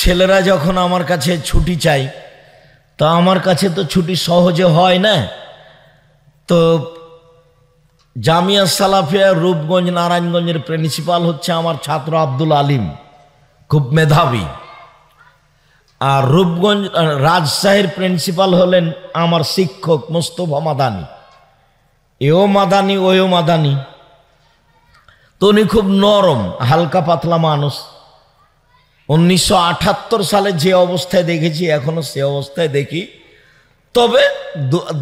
ছেলেরা যখন আমার কাছে ছুটি চাই, তো আমার কাছে তো ছুটি সহজে হয় না। তো জামিয়া সালাফিয়া রূপগঞ্জ নারায়ণগঞ্জের প্রিন্সিপাল হচ্ছে আমার ছাত্র আব্দুল আলিম, খুব মেধাবী। আর রূপগঞ্জ রাজশাহীর প্রিন্সিপাল হলেন আমার শিক্ষক মোস্তফা মাদানি, এও মাদানি ওও মাদানি। তো উনি খুব নরম হালকা পাতলা মানুষ। 1978 সালে যে অবস্থায় দেখেছি এখনো সে অবস্থায় দেখি, তবে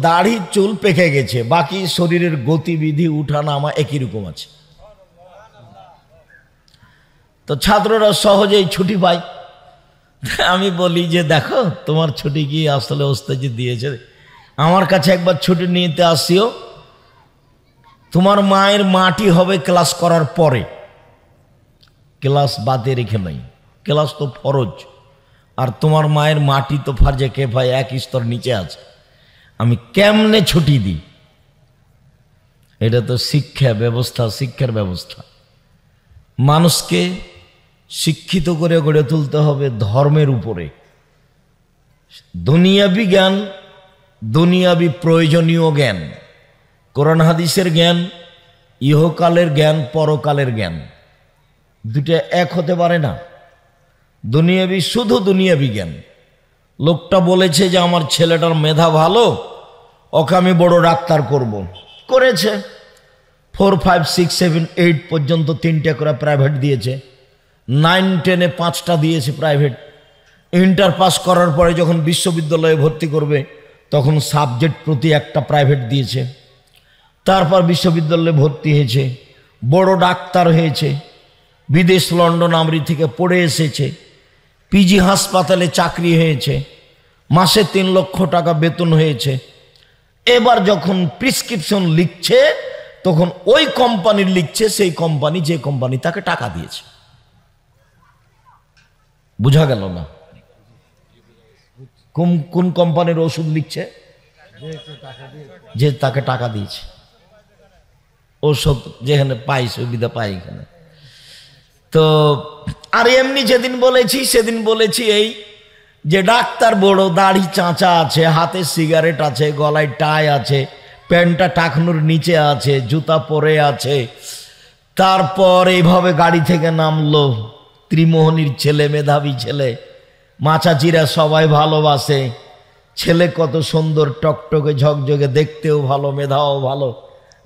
দাড়ি চুল পেকে গেছে, বাকি শরীরের গতিবিধি উঠানামা একই রকম আছে। তো ছাত্ররা সহজেই ছুটি পায়। আমি বলি যে দেখো তোমার ছুটি কি আসলে ওস্তাদ দিয়েছে, আমার কাছে একবার ছুটি নিতে আসিও, তোমার মায়ের মাটি হবে ক্লাস করার পরে, ক্লাস বাদে রেখে নাই, ক্লাস তো ফরজ, আর তোমার মায়ের মাটি তো ফার্জে কেফায় এক স্তর নিচে আছে, আমি কেমনে ছুটি দিই? এটা তো শিক্ষা ব্যবস্থা, শিক্ষার ব্যবস্থা। মানুষকে শিক্ষিত করে গড়ে তুলতে হবে ধর্মের উপরে। দুনিয়াবি জ্ঞান, দুনিয়াবি প্রয়োজনীয় জ্ঞান, কোরআন হাদিসের জ্ঞান, ইহকালের জ্ঞান, পরকালের জ্ঞান, দুটো এক হতে পারে না। দুনিয়াবি শুধু দুনিয়াবি জ্ঞান। লোকটা বলেছে যে আমার ছেলেটার মেধা ভালো, ওকে আমি বড় ডাক্তার করব, করেছে। 4, 5, 6, 7, 8 পর্যন্ত 3টে করে প্রাইভেট দিয়েছে, 9, 10-এ 5টা দিয়েছে প্রাইভেট। ইন্টার পাস করার পরে যখন বিশ্ববিদ্যালয়ে ভর্তি করবে তখন সাবজেক্ট প্রতি একটা প্রাইভেট দিয়েছে। তারপর বিশ্ববিদ্যালয়ে ভর্তি হয়েছে, বড় ডাক্তার হয়েছে, বিদেশ লন্ডন আমেরিকা থেকে পড়ে এসেছে, পিজি হাসপাতালে চাকরি হয়েছে, মাসে 3 লক্ষ টাকা বেতন হয়েছে। এবার যখন প্রেসক্রিপশন লিখছে তখন ওই কোম্পানির লিখছে, সেই কোম্পানি যে কোম্পানি তাকে টাকা দিয়েছে। বুঝা গেল না? কোন কোম্পানির ওষুধ লিখছে? যে তাকে টাকা দিয়েছে। ওষুধ যেখানে পাই সুবিধা পাই এখানে। তো আর এমনি যেদিন বলেছি সেদিন বলেছি এই যে ডাক্তার বড়, দাড়ি চাঁচা আছে, হাতে সিগারেট আছে, গলায় টাই আছে, প্যান্টটা টাকনুর নিচে আছে, জুতা পরে আছে। তারপর এইভাবে গাড়ি থেকে নামলো, ত্রিমোহনীর ছেলে, মেধাবী ছেলে, মাচাচিরা সবাই ভালোবাসে, ছেলে কত সুন্দর, টকটকে ঝকঝকে, দেখতেও ভালো, মেধাও ভালো।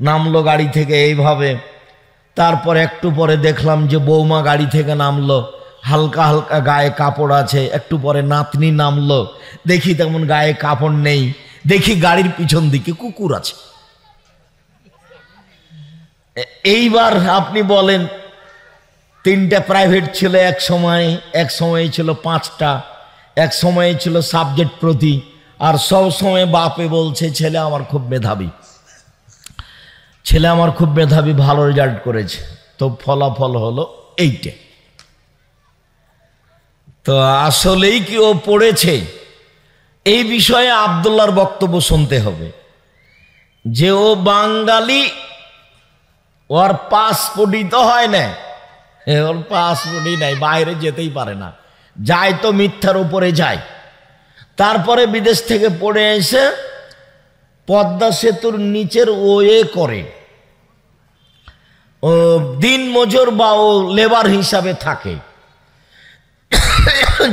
নামলো গাড়ি থেকে এইভাবে। তারপর একটু পরে দেখলাম যে বৌমা গাড়ি থেকে নামলো, হালকা হালকা গায়ে কাপড় আছে। একটু পরে নাতনি নামলো, দেখি তেমন গায়ে কাপড় নেই, দেখি গাড়ির পিছন দিকে কুকুর আছে। এইবার আপনি বলেন 3টে প্রাইভেট ছিল এক সময় ছিল 5টা, এক সময়ে ছিল সাবজেক্ট প্রতি। আর সব সময় বাপে বলছে ছেলে আমার খুব মেধাবী, ছেলে আমার খুব মেধাবী, ভালো রেজাল্ট করেছে। তো ফলাফল হলো এইটে। তো আসলেই কি ও পড়েছে? এই বিষয়ে আব্দুল্লাহর বক্তব্য শুনতে হবে যে ও বাঙালি, ওর পাসপোর্টই তো হয় না, ওর পাসপোর্টই নাই, বাইরে যেতেই পারে না, যায় তো মিথ্যার উপরে যায়। তারপরে বিদেশ থেকে পড়ে এসে পদ্মা সেতুর নিচের ওয়ে করে, ও দিন মজুর বা ও লেবার হিসাবে থাকে।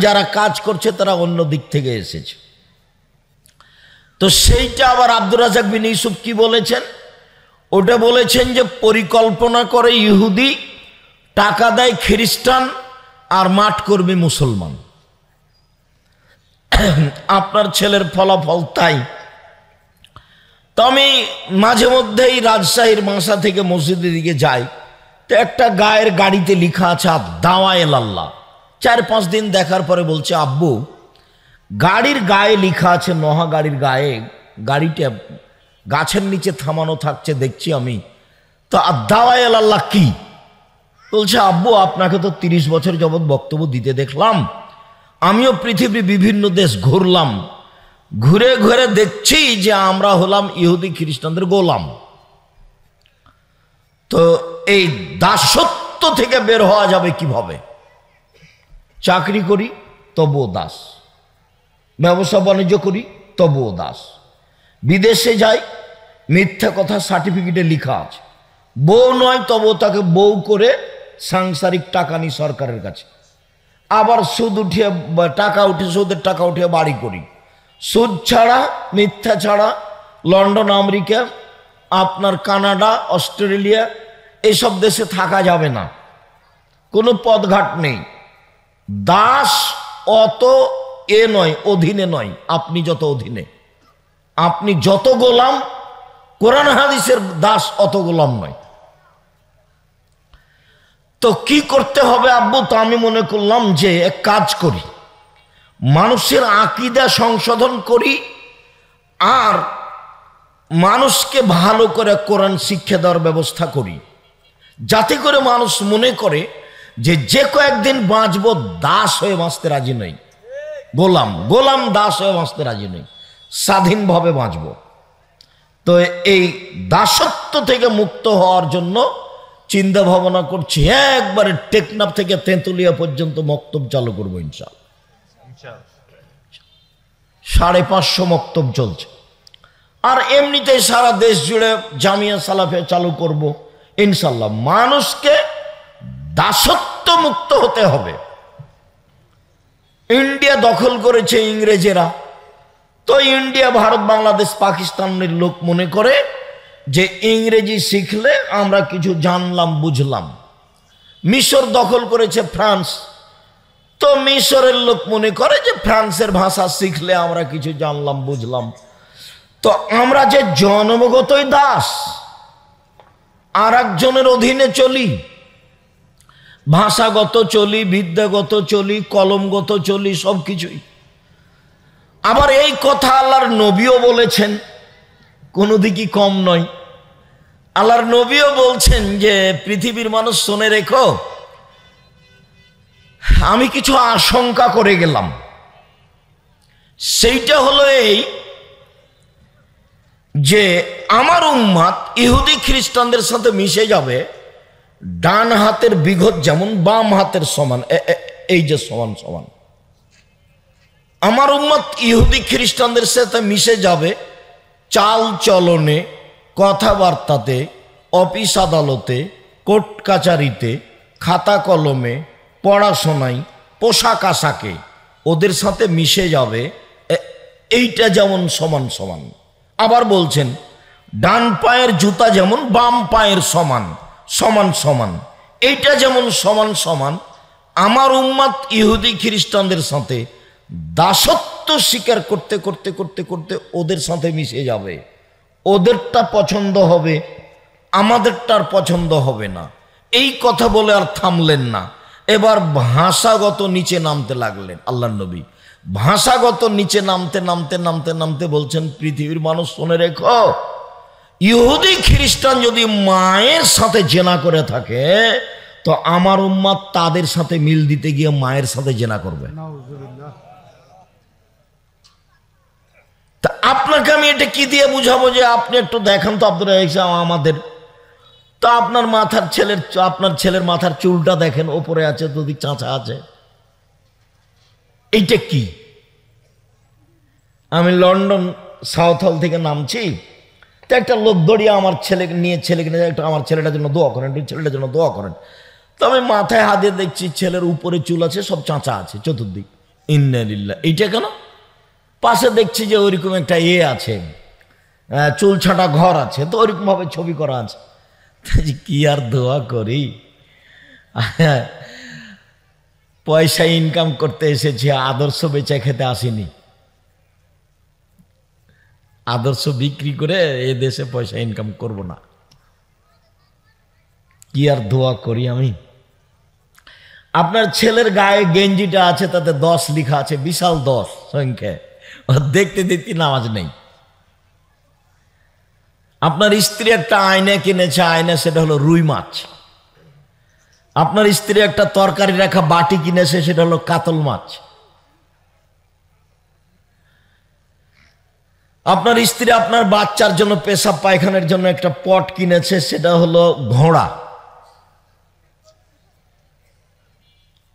যারা কাজ করছে তারা অন্য দিক থেকে এসেছে। তো সেইটা আবার আব্দুর রাজ্জাক বিন ইউসুফ কি বলেছেন? ওটা বলেছেন যে পরিকল্পনা করে ইহুদি, টাকা দেয় খ্রিস্টান, আর মাঠ কর্মী মুসলমান। আপনার ছেলের ফলাফল তাই। তো আমি মাঝে মধ্যেই রাজশাহীর মাসা থেকে মসজিদের দিকে যাই, তো একটা গায়ের গাড়িতে লেখা আছে দাওয়ায়েল আল্লাহ। 4-5 দিন দেখার পরে বলছে আব্বু, গাড়ির গায়ে লেখা আছে, মহা গাড়ির গায়ে, গাড়িটা গাছের নিচে থামানো থাকছে দেখছি আমি, তো দাওয়ায়েল আল্লাহ কি? বলছে আব্বু আপনাকে তো 30 বছর যাবৎ বক্তব্য দিতে দেখলাম, আমিও পৃথিবীর বিভিন্ন দেশ ঘুরলাম, ঘুরে ঘুরে দেখছি যে আমরা হলাম ইহুদি খ্রিস্টানদের গোলাম। তো এই দাসত্ব থেকে বের হওয়া যাবে কিভাবে? চাকরি করি, তবুও দাস, ব্যবসা বাণিজ্য করি তবুও দাস, বিদেশে যাই মিথ্যা কথা সার্টিফিকেটে লেখা আছে, বউ নয় তবুও তাকে বউ করে সাংসারিক টাকা নিই সরকারের কাছে, আবার সুদ উঠিয়ে টাকা উঠে সুদের টাকা উঠিয়ে বাড়ি করি, সুদ ছাড়া মিথ্যা ছাড়া লন্ডন আমেরিকা আপনার কানাডা অস্ট্রেলিয়া এইসব দেশে থাকা যাবে না, কোনো পথঘাট নেই। দাস অত নয়, অধীনে নয়, আপনি যত অধীনে, আপনি যত গোলাম কোরআন হাদিসের দাস অত গোলাম নয়। তো কি করতে হবে আব্বু? তো আমি মনে করলাম যে এক কাজ করি, মানুষের আকীদা সংশোধন করি আর মানুষকে ভালো করে কোরআন শিক্ষা দেওয়ার ব্যবস্থা করি, যাতে করে মানুষ মনে করে যে কয়েকদিন বাঁচব দাস হয়ে বাঁচতে রাজি নই, গোলাম দাস হয়ে বাঁচতে রাজি নই, স্বাধীনভাবে বাঁচব। তো এই দাসত্ব থেকে মুক্ত হওয়ার জন্য চিন্তা ভাবনা করছি, একবারে টেকনাফ থেকে তেঁতুলিয়া পর্যন্ত মক্তব চালু করবো ইনশাআল্লাহ। 550 মক্তব চলছে, আর এমনিতেই সারা দেশ জুড়ে জামিয়া সালাফিয়া চালু করব ইনশাআল্লাহ। মানুষকে দাসত্ব মুক্ত হতে হবে। ইন্ডিয়া দখল করেছে ইংরেজেরা, তো ইন্ডিয়া ভারত বাংলাদেশ পাকিস্তানের লোক মনে করে যে ইংরেজি শিখলে আমরা কিছু জানলাম বুঝলাম। মিশর দখল করেছে ফ্রান্স, তো মিশরের লোক মনে করে যে ফ্রান্সের ভাষা শিখলে আমরা কিছু জানলাম বুঝলাম। তো আমরা যে জন্মগতই দাস, আর একজনের অধীনে চলি, ভাষাগত চলি, বিদ্যাগত চলি, কলমগত চলি, সব কিছুই। আবার এই কথা আল্লাহর নবীও বলেছেন, কোনো দিকই কম নয়। আল্লাহর নবীও বলছেন যে পৃথিবীর মানুষ শুনে রেখো, আমি কিছু আশঙ্কা করে গেলাম। সেইটা হলো এই যে আমার উম্মাত ইহুদি খ্রিস্টানদের সাথে মিশে যাবে, ডান হাতের বিঘত যেমন বাম হাতের সমান, এই যে সমান সমান। আমার উম্মত ইহুদি খ্রিস্টানদের সাথে মিশে যাবে চাল চলনে, কথাবার্তাতে, অফিস আদালতে, কোর্ট কাচারিতে, খাতা কলমে, পড়াশোনায়, পোশাক আশাকে ওদের সাথে মিশে যাবে, এইটা যেমন সমান সমান। আবার বলছেন ডান পায়ের জুতা যেমন বাম পায়ের সমান, সমান সমান, এইটা যেমন সমান সমান। আমার উম্মত ইহুদি খ্রিস্টানদের সাথে দাসত্ব স্বীকার করতে করতে করতে করতে ওদের সাথে মিশে যাবে, ওদেরটা পছন্দ হবে, আমাদেরটার পছন্দ হবে না। এই কথা বলে আর থামলেন না, এবার ভাষাগত নিচে নামতে লাগলেন আল্লাহর নবী। ভাষাগত নিচে নামতে নামতে নামতে নামতে বলছেন, পৃথিবীর মানুষ শুনে রেখো, ইহুদি খ্রিস্টান যদি মায়ের সাথে জেনা করে থাকে, তো আমার উম্মাত তাদের সাথে মিল দিতে গিয়ে মায়ের সাথে জেনা করবে। তা আপনাকে আমি এটা কি দিয়ে বুঝাবো যে আপনি একটু দেখেন তো আব্দুর রাজ্জাক সাহেব আমাদের, তো আপনার মাথার আপনার ছেলের মাথার চুলটা দেখেন, ওপরে আছে যদি চাঁচা আছে, এইটা কি? আমি লন্ডন সাউথ হল থেকে নামছি, তো একটা লোক দড়িয়ে আমার ছেলেকে নিয়ে একটু আমার ছেলেটার জন্য দোয়া করেন, ছেলেটার জন্য দোয়া করেন। তো আমি মাথায় হাত দিয়ে দেখছি ছেলের উপরে চুল আছে, সব চাঁচা আছে চতুর্দিক। ইন্না লিল্লাহ। এইটা কেন? পাশে দেখছি যে ওইরকম একটা আছে, চুল ছাঁটা ঘর আছে, তো ওইরকম ভাবে ছবি করা আছে। কি আর দোয়া করি, পয়সা ইনকাম করতে এসেছি, আদর্শ বেচা খেতে আসিনি। আদর্শ বিক্রি করে এ দেশে পয়সা ইনকাম করব না। কি আর দোয়া করি আমি? আপনার ছেলের গায়ে গেঞ্জিটা আছে, তাতে 10 লেখা আছে, বিশাল 10 সংখ্যা, দেখতে দেখতে নামাজ নেই। আপনার স্ত্রী একটা আয়না কিনেছে, আয়না সেটা হলো রুই মাছ। আপনার স্ত্রী একটা তরকারি রাখা বাটি কিনেছে, সেটা হলো কাতল মাছ। আপনার স্ত্রী আপনার বাচ্চার জন্য পেশাব পায়খানার জন্য একটা পট কিনেছে, সেটা হলো ঘোড়া।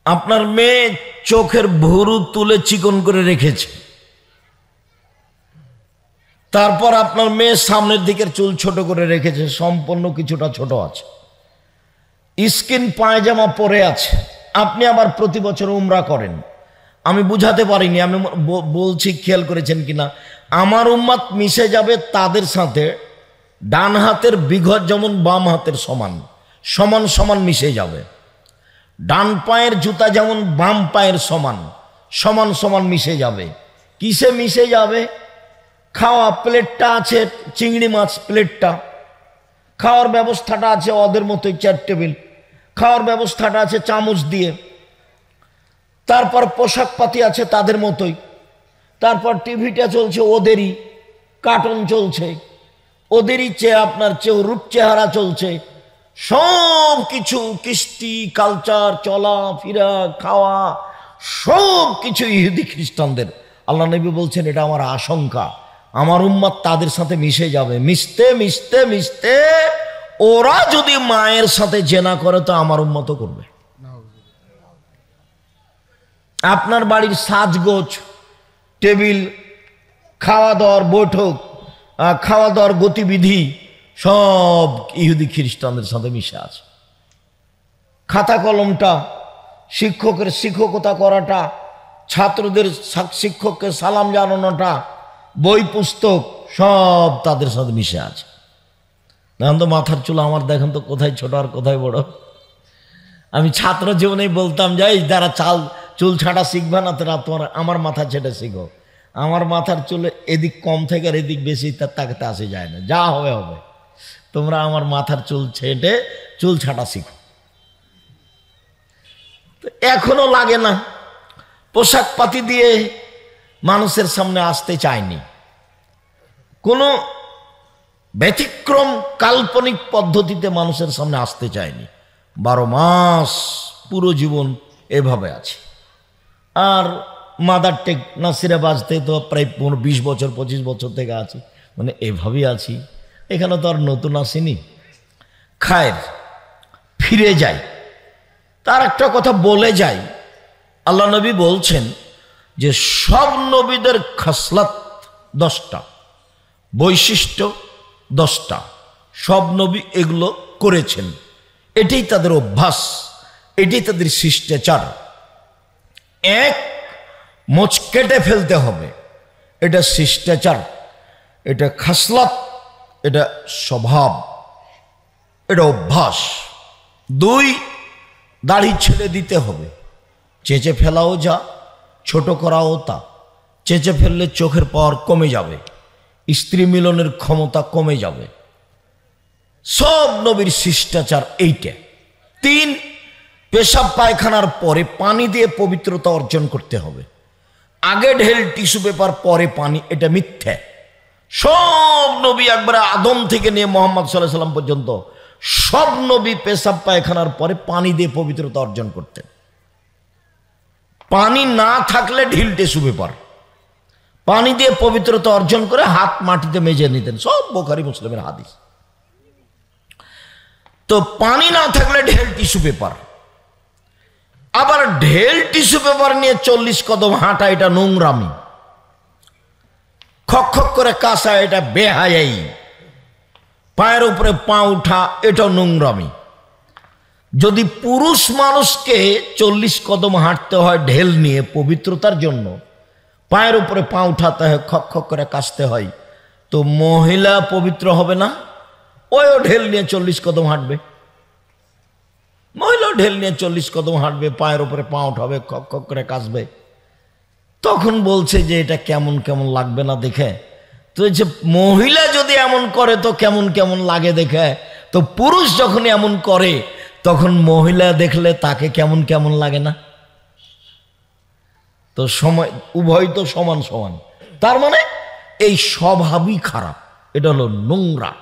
আপনার মেয়ে চোখের ভুরু তুলে চিকন করে রেখেছে, তারপর আপনার মেয়ে সামনের দিকের চুল ছোট করে রেখেছে, সম্পূর্ণ কিছুটা ছোট আছে, স্কিন পায়জামা পরে আছে। আপনি আবার প্রতি বছর উমরা করেন। আমি বুঝাতে পারিনি, আমি বলছি, খেয়াল করেছেন কিনা, আমার উম্মাত মিশে যাবে তাদের সাথে, ডান হাতের বিঘত যেমন বাম হাতের সমান, সমান সমান মিশে যাবে। ডান পায়ের জুতা যেমন বাম পায়ের সমান, সমান সমান মিশে যাবে। কিসে মিশে যাবে? খাওয়া প্লেটটা আছে, চিংড়ি মাছ প্লেটটা, খাওয়ার ব্যবস্থাটা আছে ওদের মতোই, 4 টেবিল, খাওয়ার ব্যবস্থাটা আছে চামচ দিয়ে, তারপর পোশাক পাতি আছে তাদের মতোই, তারপর টিভিটা চলছে ওদেরই, কার্টুন চলছে ওদেরই, আপনার রূপ চেহারা চলছে, সব কিছু কৃষ্টি কালচার, চলা ফিরা খাওয়া সব কিছু ইহুদি খ্রিস্টানদের। আল্লাহ নবী বলছেন এটা আমার আশঙ্কা, আমার উম্মাত তাদের সাথে মিশে যাবে। মিশতে মিশতে মিশতে ওরা যদি মায়ের সাথে জেনা করে তো আমার উম্মতও করবে। আপনার বাড়ির সাজগোজ, টেবিল, খাওয়া দাওয়ার বৈঠক, খাওয়া দাওয়ার গতিবিধি সব ইহুদি খ্রিস্টানদের সাথে মিশে আছে। খাতা কলমটা, শিক্ষকের শিক্ষকতা করাটা, ছাত্রদের শিক্ষককে সালাম জানানোটা, বই পুস্তক সব তাদের সাথে মিশে আছে। দেখেন তো মাথার চুল আমার, দেখেন তো কোথায় ছোট আর কোথায় বড়। আমি ছাত্র জীবনেই বলতাম যে যারা চুল ছাঁটা শিখবে না তারা তোমার আমার মাথা ছেটে শিখো। আমার মাথার চুল এদিক কম থেকে আর এদিক বেশি, তাকে আসে যায় না, যা হবে হবে। তোমরা আমার মাথার চুল ছেটে চুল ছাঁটা শিখো। এখনো লাগে না, পোশাক পাতি দিয়ে মানুষের সামনে আসতে চায়নি, কোনো ব্যতিক্রম কাল্পনিক পদ্ধতিতে মানুষের সামনে আসতে চায়নি। 12 মাস পুরো জীবন এভাবে আছে। আর মাদার টেক নাসিরা বাজতে তো প্রায় 20 বছর 25 বছর থেকে আছি, মানে এভাবেই আছি। এখানে তো আর নতুন আসিনি। খায়ের ফিরে যাই, তার একটা কথা বলে যাই। আল্লাহ নবী বলছেন যে সব নবীদের খাসলাত 10টা, বৈশিষ্ট্য 10টা, সব নবী এগুলো করেছেন। এটাই তাদের অভ্যাস, এটাই তাদের শিষ্টাচার। এক, মোচ কেটে ফেলতে হবে, এটা শিষ্টাচার, এটা খাসলাত, এটা স্বভাব, এটা অভ্যাস। 2, দাড়ি ছেড়ে দিতে হবে, চেঁচে ফেলাও যা, ছোট করাও তা। চেঁচে ফেললে চোখের পাওয়ার কমে যাবে, স্ত্রী মিলনের ক্ষমতা কমে যাবে। সব নবীর শিষ্টাচার এইটা। 3, পেশাব পায়খানার পরে পানি দিয়ে পবিত্রতা অর্জন করতে হবে। আগে ঢেল টিস্যু পেপার পরে পানি, এটা মিথ্যা। সব নবী একবারে আদম থেকে নিয়ে মোহাম্মদ সাল্লাল্লাহু আলাইহি সাল্লাম পর্যন্ত সব নবী পেশাব পায়খানার পরে পানি দিয়ে পবিত্রতা অর্জন করতেন। পানি না থাকলে ঢিল টিস্যু পেপার, পানি দিয়ে পবিত্রতা অর্জন করে হাত মাটিতে মেজে নিতেন। সব বুখারী মুসলিমের হাদিস। তো পানি না থাকলে ঢেল টিস্যু পেপার। আবার ঢেল টিস্যু পেপার নিয়ে 40 কদম হাঁটা, এটা নোংরামি। খক খক করে কাশা, এটা বেহায়াই। পায়ের উপরে পা উঠা, এটা নোংরামি। যদি পুরুষ মানুষকে 40 কদম হাঁটতে হয় ঢেল নিয়ে পবিত্রতার জন্য, পায়ের উপরে পা উঠাতে হয়, খক খক করে কাশতে হয়, তো মহিলা পবিত্র হবে না? ওইও ঢেল নিয়ে 40 কদম হাঁটবে, মহিলা ঢেল নিয়ে 40 কদম হাঁটবে, পায়ের উপরে পা উঠাবে, খক খক করে কাশবে। তখন বলছে যে এটা কেমন কেমন লাগবে না দেখে। তো যে মহিলা যদি এমন করে তো কেমন কেমন লাগে দেখে, তো পুরুষ যখন এমন করে তখন মহিলা দেখলে তাকে কেমন কেমন লাগে না? তো সময় উভয় তো সমান সমান। তার মানে এই স্বভাবই খারাপ, এটা হলো নোংরা।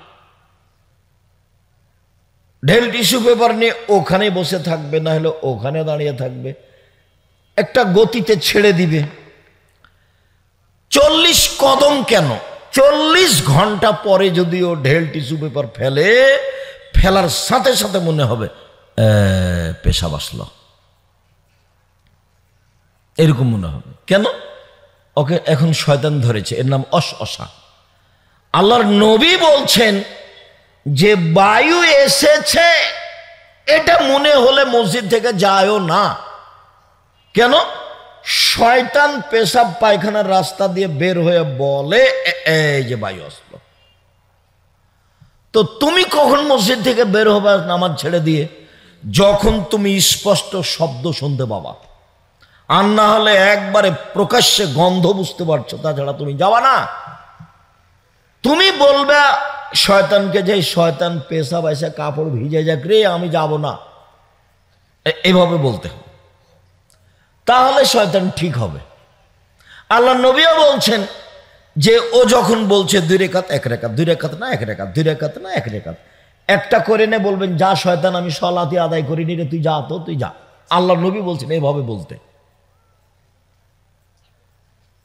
ঢেল টিস্যু পেপার নিয়ে ওখানে বসে থাকবে, না হলে ওখানে দাঁড়িয়ে থাকবে, একটা গতিতে ছেড়ে দিবে। 40 কদম কেন, 40 ঘন্টা পরে যদি ও ঢেল টিস্যু পেপার ফেলে, ফেলার সাথে সাথে মনে হবে পেশাব আসলো। এরকম মনে হবে। কেন? ওকে এখন শয়তান ধরেছে, এর নাম অসা। আল্লাহর নবী বলছেন যে বায়ু এসেছে এটা মনে হলে মসজিদ থেকে যায়ও না। কেন? শয়তান পেশাব পায়খানার রাস্তা দিয়ে বের হয়ে বলে এই যে বায়ু আসলো। তো তুমি কখন মসজিদ থেকে বের হবে নামাজ ছেড়ে দিয়ে? যখন তুমি স্পষ্ট শব্দ শুনতে পাবা, আর না হলে একবারে প্রকাশ্যে গন্ধ বুঝতে পারছো, তাছাড়া তুমি যাবা না। তুমি বলবে শয়তানকে যে শয়তান পেশাব এসে কাপড় ভিজে যাক রে, আমি যাব না, এভাবে বলতে হবে, তাহলে শয়তান ঠিক হবে। আল্লাহ নবীও বলছেন যে ও যখন বলছে 2 রাকাত 1 রাকাত, 2 রাকাত না 1 রাকাত, 2 রাকাত না 1 রাকাত, একটা করে নে বলবেন যা শয়তান আমি সলাতে আদায় করিনি রে, তুই যা, তো তুই যা। আল্লাহ নবী বলছেন এইভাবে বলতে।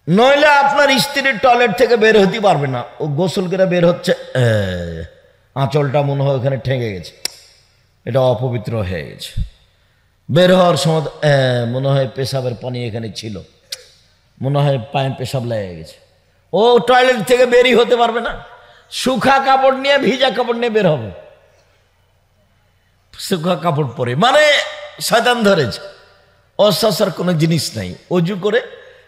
নইলে আপনার স্ত্রীর টয়লেট থেকে বের হতে পারবে না, ও গোসল করে বের হচ্ছে, আঁচলটা মনে হয় ওখানে ঠেকে গেছে, এটা অপবিত্র হয়ে গেছে। বের হওয়ার সময় মনে হয় পেশাবের পানি এখানে ছিল, মনে হয় পায়ে পেশাব লেগে গেছে, ও টয়লেট থেকে বেরই হতে পারবে না। শুখা কাপড় নিয়ে ভিজা কাপড় নিয়ে বের হবে, শুখা কাপড় পরে, মানে শয়তান ধরেছে। অশ্বাসার কোনো জিনিস নাই। অজু করে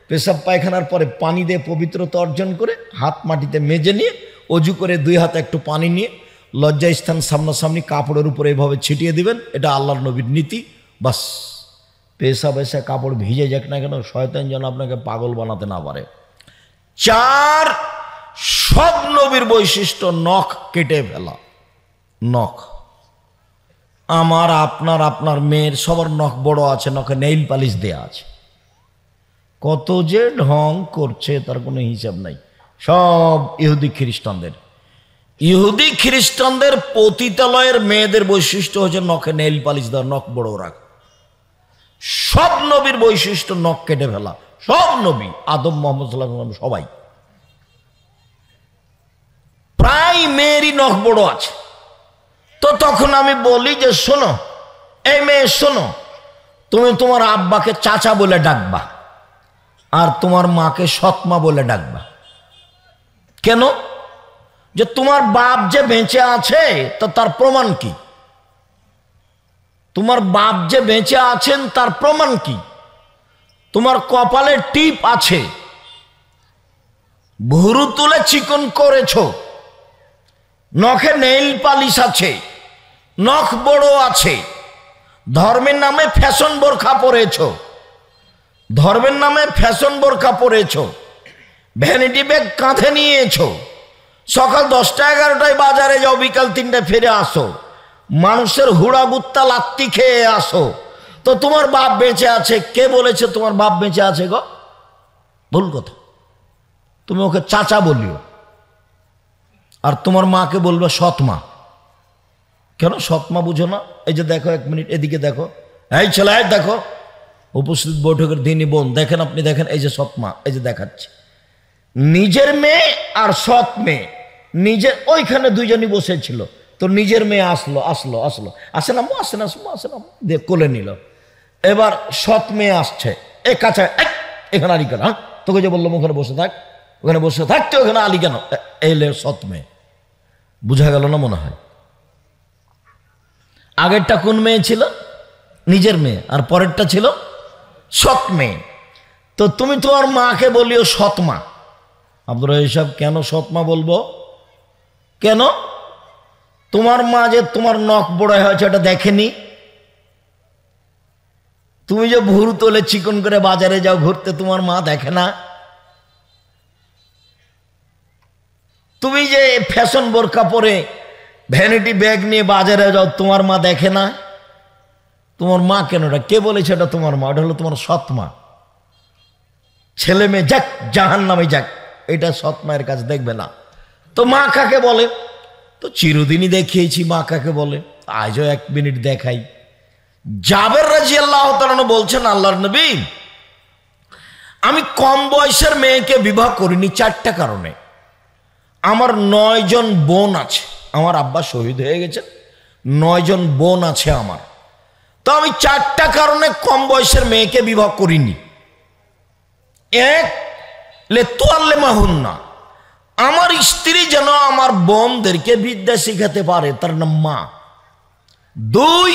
পেশাব পায়খানার পরে পানি দিয়ে পবিত্রতা অর্জন করে হাত মাটিতে মেজে নিয়ে অজু করে 2 হাতে একটু পানি নিয়ে লজ্জাস্থান সামনাসামনি কাপড়ের উপরে এভাবে ছিটিয়ে দিবেন, এটা আল্লাহর নবীর নীতি। বাস, পেশাব এসে কাপড় ভিজে যাক না কেন, শয়তান যেন আপনাকে পাগল বানাতে না পারে। 4, সব নবীর বৈশিষ্ট্য নখ কেটে ফেলা। নখ আমার, আপনার, আপনার মেয়ের সবার নখ বড় আছে, নখে নেইল পালিশ দেয়া আছে। কত যে ঢং করছে তার কোনো হিসাব নাই। সব ইহুদি খ্রিস্টানদের পতিতালয়ের মেয়েদের বৈশিষ্ট্য হচ্ছে নখে নেইল পালিশ দেওয়া, নখ বড় রাখ। সব নবীর বৈশিষ্ট্য নখ কেটে ফেলা। সব নবী, আদম, মোহাম্মদ সাল্লাল্লাহু আলাইহি ওয়াসাল্লাম, সবাই। প্রায় মেয়েরই নখ বড় আছে। তো তখন আমি বলি যে শোনো, এই মেয়ে শোনো, তুমি তোমার আব্বাকে চাচা বলে ডাকবা আর তোমার মাকে সৎমা বলে ডাকবা। কেন? যে তোমার বাপ যে বেঁচে আছে তো তার প্রমাণ কি? তোমার বাপ যে বেঁচে আছেন তার প্রমাণ কি? তোমার কপালে টিপ আছে, ভুরু তুলে চিকন করেছ, নখে নেইল পালিশ আছে, নখ বড় আছে, ধর্মের নামে ফ্যাশন বোরখা পরেছ, ধর্মের নামে ফ্যাশন বোরখা পরেছ, ভ্যানিটি ব্যাগ কাঁধে নিয়েছ, সকাল 10টা 11টায় বাজারে যাও, বিকাল 3টায় ফিরে আসো, মানুষের হুড়া গুত্তা লাত্তি খেয়ে আসো। তো তোমার বাপ বেঁচে আছে, কে বলেছে তোমার বাপ বেঁচে আছে গো? ভুল কথা। তুমি ওকে চাচা বলিও, আর তোমার মাকে বলবে সৎমা। কেন সৎমা বুঝো না? এই যে দেখো, 1 মিনিট এদিকে দেখো, এই ছেলে দেখো, উপস্থিত বৈঠকের দিনই বোন দেখেন, আপনি দেখেন, এই যে সৎমা, এই যে দেখাচ্ছে নিজের মেয়ে আর সৎ মেয়ে, নিজের ওইখানে দুইজনই বসেছিল, তো নিজের মেয়ে আসলো, আসেন আম্মু, আসেন আম্মু, আসেন আম্মু, দিয়ে কোলে নিল। এবার সৎ মেয়ে আসছে, এ কাছে, এখানে আলি কেন? তোকে যে বললাম ওখানে বসে থাক, ওখানে বসে থাকতে ওখানে আলি কেন? এলে সৎ মেয়ে। বুঝা গেল না মনে হয়? আগেরটা কোন মেয়ে ছিল? নিজের মেয়ে, আর পরেরটা ছিল সৎ মেয়ে। তো তুমি তোমার মাকে বলিও সৎমা। আব্দুর রহিম সাহেব, কেন সৎমা বলবো? কেন? তোমার মা যে তোমার নখ বড় হয়েছে এটা দেখেনি? তুমি যে ভুরু তোলে চিকন করে বাজারে যাও ঘুরতে, তোমার মা দেখে না? তুমি যে ফ্যাশন বোরকা পরে ভ্যানিটি ব্যাগ নিয়ে বাজারে যাও, তোমার মা দেখে না? তোমার মা কেন? এটা কে বলেছে এটা তোমার মা? এটা হলো তোমার সৎ মা। ছেলে মেয়ে যাক জাহান্নামে যাক, এটা সৎ মায়ের কাছে দেখবে না। তো মা কাকে বলে? তো চিরদিনই দেখিয়েছি মা কাকে বলে, আজও 1 মিনিট দেখাই। জাবের রাদিয়াল্লাহু তাআলা বলছেন, আল্লাহর নবী, আমি কম বয়সের মেয়েকে বিবাহ করিনি 4টা কারণে। আমার 9 জন বোন আছে, আমার আব্বা শহীদ হয়ে গেছে, 9 জন বোন আছে আমার। তো আমি 4টা কারণে কম বয়সের মেয়েকে বিবাহ করিনি। এক লে তোয়াল্লে মাহুন না, আমার স্ত্রী যেন আমার বোনদেরকে বিদ্যা শিখাতে পারে, তার নাম মা। দুই,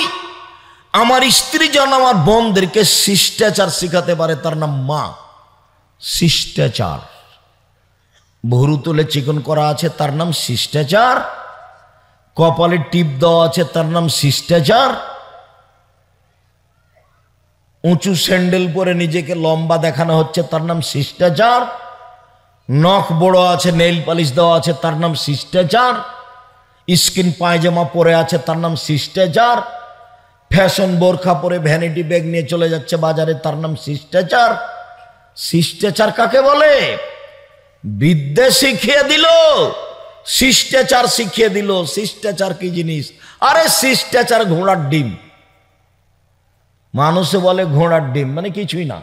আমার স্ত্রী যেন আমার বোনদেরকে শিষ্টাচার শিখাতে পারে, তার নাম মা। শিষ্টাচার, ভুরু তুলে চিকন করা আছে, তার নাম শিষ্টাচার। কপালে টিপ দেওয়া আছে, তার নাম শিষ্টাচার। উঁচু স্যান্ডেল পরে নিজেকে লম্বা দেখানো হচ্ছে, তার নাম শিষ্টাচার। নখ বড় আছে, নেইল পালিশ দেওয়া আছে, তার নাম শিষ্টাচার। স্কিন পায়জামা পরে আছে, তার নাম শিষ্টাচার। ফ্যাশন বোরখা পরে ভ্যানিটি ব্যাগ নিয়ে চলে যাচ্ছে বাজারে, তার নাম শিষ্টাচার। শিষ্টাচার কাকে বলে? বিদ্যা শিখিয়ে দিল, শিষ্টাচার শিখিয়ে দিল। শিষ্টাচার কি জিনিস? আরে শিষ্টাচার ঘোড়ার ডিম। মানুষে বলে ঘোড়ার ডিম মানে কিছুই না,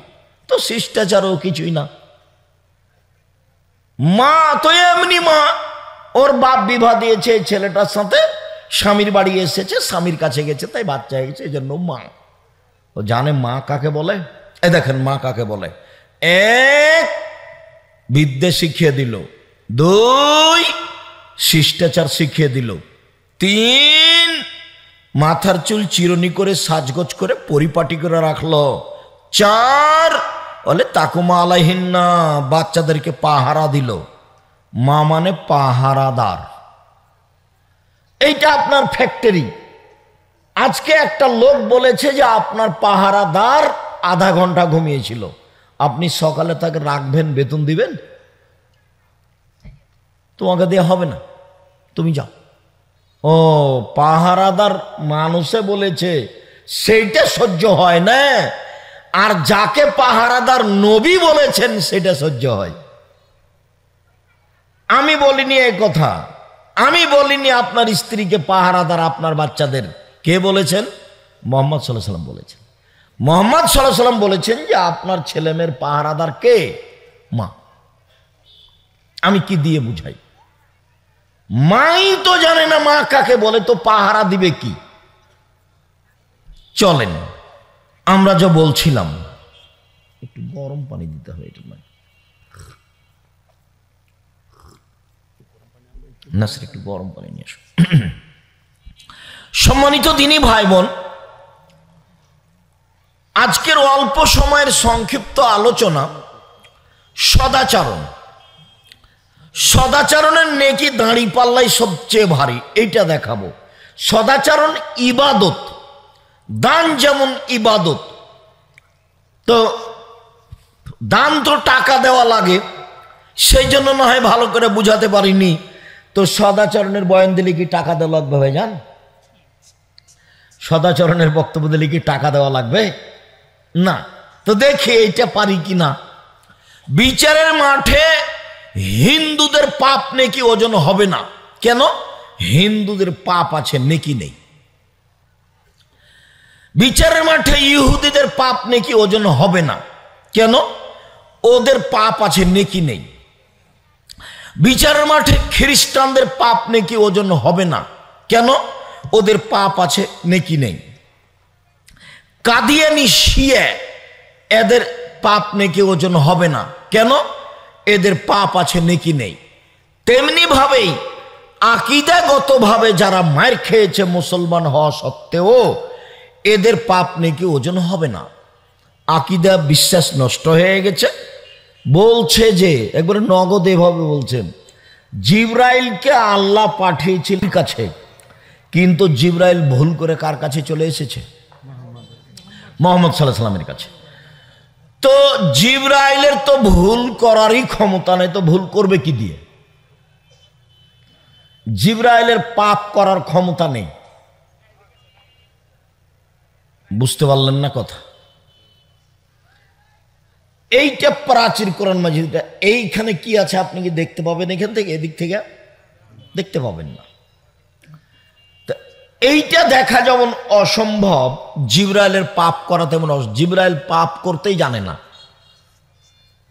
তো শিষ্টাচারও কিছুই না। মা তো এমনি মা, ওর বাপ বিবাহ দিয়েছে ছেলেটার সাথে, স্বামীর বাড়ি এসেছে, স্বামীর কাছে গেছে, তাই বাচ্চা হয়ে গেছে, এই জন্য মা। ও জানে মা কাকে বলে? এ দেখেন মা কাকে বলে। এক, বিদ্যা শিখিয়ে দিল। দুই, শিষ্টাচার শিখিয়ে দিল। তিন, মাথার চুল চিরুনি করে সাজগোজ করে পরিপাটি করে রাখলো। চার, বলে তাকুমা আলাইহিন্না, বাচ্চাদেরকে পাহারা দিল। মা মানে পাহারাদার। এইটা আপনার ফ্যাক্টরি। আজকে একটা লোক বলেছে যে আপনার পাহারাদার আধা ঘন্টা ঘুমিয়েছিল, আপনি সকালে তাকে রাখবেন, বেতন দিবেন? তোমাকে দেওয়া হবে না, তুমি যাও। ও পাহারাদার মানুষে বলেছে, সেইটা সহ্য হয় না। আর যাকে পাহারাদার নবী বলেছেন সেটা সহ্য হয়। আমি বলিনি এই কথা, আমি বলিনি আপনার স্ত্রীকে পাহারাদার আপনার বাচ্চাদের। কে বলেছেন? মুহাম্মদ সাল্লাল্লাহু আলাইহি ওয়াসাল্লাম বলেছেন। মুহাম্মদ সাল্লাল্লাহু আলাইহি ওয়াসাল্লাম বলেছেন যে আপনার ছেলেমেয়ের পাহারাদার কে? মা। আমি কি দিয়ে বুঝাই? মাই তো জানে না মা কাকে বলে, তো পাহারা দিবে কি? চলেন আমরা যা বলছিলাম, একটু গরম পানি দিতে হয়, এটা নয় না স্যার, একটু গরম পানি নিয়ে আসো। সম্মানিত দিনী ভাই বোন, আজকের অল্প সময়ের সংক্ষিপ্ত আলোচনা সদাচরণ। সদাচরণের নেকি দাঁড়ি পাল্লাই সবচেয়ে ভারী, এইটা দেখাবো। সদাচরণ ইবাদত, দান যেমন ইবাদত। তো দান তো টাকা দেওয়া লাগে, সেই জন্য না হয় ভালো করে বুঝাতে পারিনি। তো সদাচরণের বয়ান দিলে কি টাকা দেওয়া লাগবে ভাইজান? সদাচরণের বক্তব্য দিলে কি টাকা দেওয়া লাগবে? না। তো দেখি এইটা পারি কি না। বিচারের মাঠে হিন্দুদের পাপ নেকি ওজন হবে না। কেন? হিন্দুদের পাপ আছে, নেকি নেই। বিচারের মাঠে ইহুদিদের পাপ নেকি ওজন হবে না। কেন? ওদের পাপ আছে, নেকি নেই। বিচারের মাঠে খ্রিস্টানদের পাপ নেকি ওজন হবে না। কেন? ওদের পাপ আছে, নেকি নেই। কাদিয়ানি শিয়া, এদের পাপ নেকি ওজন হবে না। কেন? এদের পাপ আছে, নেকি নেই। তেমনি ভাবেই আকীদাগতভাবে যারা মার খেয়েছে মুসলমান হওয়া সত্ত্বেও, এদের পাপ নেকি ওজন হবে না। আকীদা বিশ্বাস নষ্ট হয়ে গেছে। বলছে যে একবারে নগদ এভাবে বলছেন, জিবরাইলকে আল্লাহ পাঠিয়েছিল কাছে, কিন্তু জিবরাইল ভুল করে কার কাছে চলে এসেছে? মুহাম্মদ সাল্লাল্লাহু আলাইহি ওয়াসাল্লামের কাছে। তো জিবরাইলের তো ভুল করারই ক্ষমতা নেই, তো ভুল করবে কি দিয়ে? জিবরাইলের পাপ করার ক্ষমতা নেই। বুঝতে পারলেন না কথা? এইটা প্রাচীর কোরআন মাজিদটা, এইখানে কি আছে আপনি কি দেখতে পাবেন? এখান থেকে এদিক থেকে দেখতে পাবেন না। এইটা দেখা যেমন অসম্ভব, জিবরাইলের পাপ করা তেমন। জিবরাইল পাপ করতেই জানে না।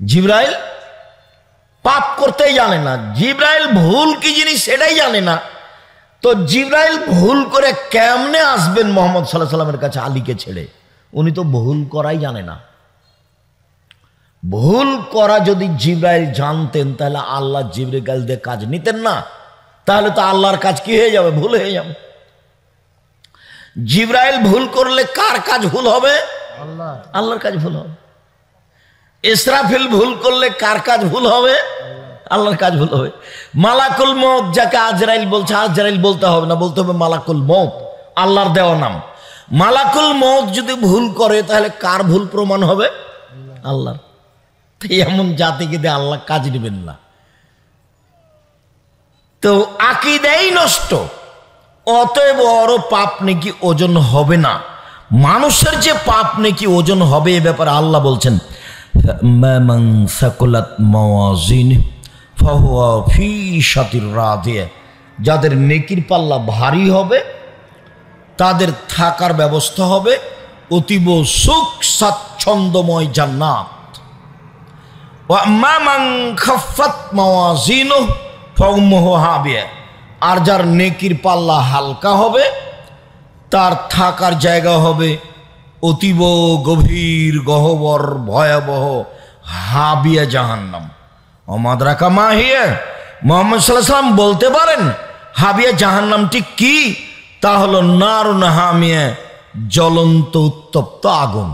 জিবরাইল পাপ করতেই জানে না। জিবরাইল ভুল কি জিনিস সেটাই জানে না। তো জিবরাইল ভুল করে কেমনে আসবেন মুহাম্মদ সাল্লাল্লাহু আলাইহি ওয়াসাল্লামের কাছে আলীকে ছেড়ে? উনি তো ভুল করাই জানে না। ভুল করা যদি জিবরাইল জানতেন তাহলে আল্লাহ জিবরাইল দিয়ে কাজ নিতেন না, তাহলে তো আল্লাহর কাজ কি হয়ে যাবে? ভুল হয়ে যাবে। জিবরাইল ভুল করলে কার কাজ ভুল হবে? আল্লাহর কাজ ভুল হবে। ইসরাফিল ভুল করলে কার কাজ ভুল হবে? আল্লাহর কাজ ভুল হবে। মালাকুল মউত যাকে আজরাইল বলছে, আজরাইল বলতে হবে না, বলতে হবে মালাকুল মউত, আল্লাহর দেওয়া নাম। মালাকুল মউত যদি ভুল করে তাহলে কার ভুল প্রমাণ হবে? আল্লাহর। এমন জাতিকে দিয়ে আল্লাহ কাজ নেবেন না। তো আকীদাই নষ্ট, অতএব বড় পাপ নাকি ওজন হবে না। মানুষের যে পাপ নাকি ওজন হবে এ ব্যাপারে আল্লাহ বলছেন, মান সাকুলাত মাওয়াজিনহু ফাহুয়া ফি শাতির রাদিয়া, যাদের নেকির পাল্লা ভারী হবে তাদের থাকার ব্যবস্থা হবে অতীব সুখ স্বাচ্ছন্দ্যময় জান্নাত। ওয়া আম্মা মান খাফফাত মাওয়াজিনহু ফাউম্মুহু হাবিয়া, আর যার নেকির পাল্লা হালকা হবে তার থাকার জায়গা হবে অতীব গভীর গহ্বর ভয়াবহ হাবিয়া জাহান্নাম। অমাদরাকা মা হিয়া, মুহাম্মদ সাল্লাল্লাহু আলাইহি ওয়াসাল্লাম বলতে পারেন হাবিয়া জাহান্নামটি কি? তা হলো নারুন হামিয়া, জ্বলন্ত উত্তপ্ত আগুন।